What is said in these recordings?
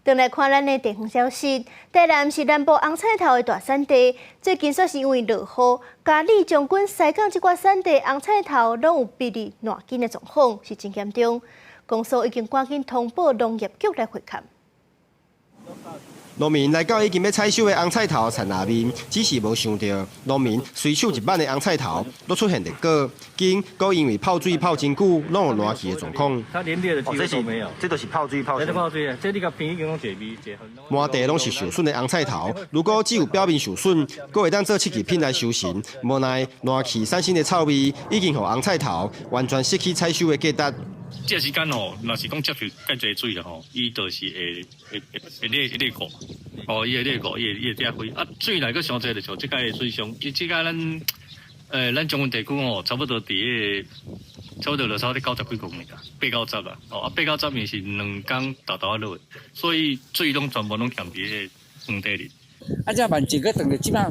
转来看咱的地方消息，台南是南部红菜头的大产地，最近说是因为落雨，嘉义将军西港这块产地红菜头拢有濒临烂根的状况，是真严重。公所已经赶紧通报农业局来回勘。农民来到已经要采收的红菜头田下面，只是无想到，农民随手一挽的红菜头，都出现裂果，根搁因为泡水泡真久，拢有烂去的状况。它连裂的机会都没有。这都是泡水泡。这泡水，这你个边已经拢解味解痕。满地拢是受损的红菜头，如果只有表面受损，搁会当做七级品来收成。无奈烂去产生的臭味，已经让红菜头完全失去采收的价值。这时间吼，若是讲接触介侪水了吼，伊就是会裂果，哦，伊会裂果，伊会裂灰。啊，水来个上侪就像即个水上，即个咱中原地区吼，差不多伫差不多落差伫90几公里啦，8、90啦，哦，啊8、90面是2天豆豆落，所以水拢全部拢欠伫荒地里。啊，这万一个等着即摆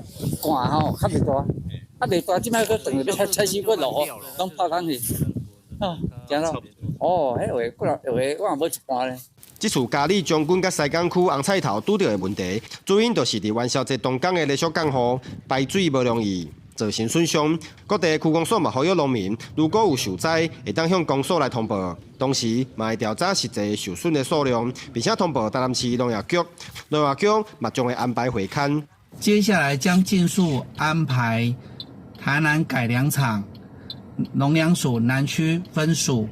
寒吼，较袂大，啊袂大，即摆个等着要采收个落雨，拢泡汤去。哦，行咯。哦，迄话过来，我也无一半咧。这次嘉义将军甲西港区红菜头拄到的问题，主因就是伫元宵节当天的连续降雨，排水无容易，造成损伤。各地区公所嘛呼吁农民，如果有受灾，会当向公所来通报，同时嘛会调查实际受损的数量，并且通报台南市农业局。农业局嘛将会安排回勘。接下来将尽速安排台南改良场、农粮署南区分署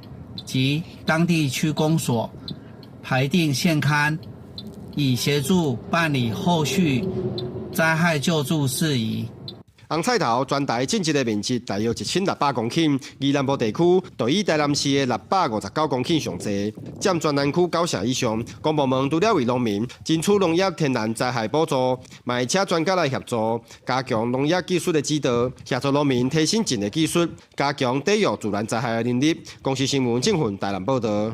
及当地区公所排定现勘，以协助办理后续灾害救助事宜。红菜头全台种植的面积大约1600公顷，而南部地区就以台南市的659公顷上侪，占全南区9成以上。公部门除了为农民争取农业天然灾害补助，嘛会请专家来协助，加强农业技术的指导，协助农民提升种的技术，加强抵御自然灾害的能力。公司新闻郑云台南报道。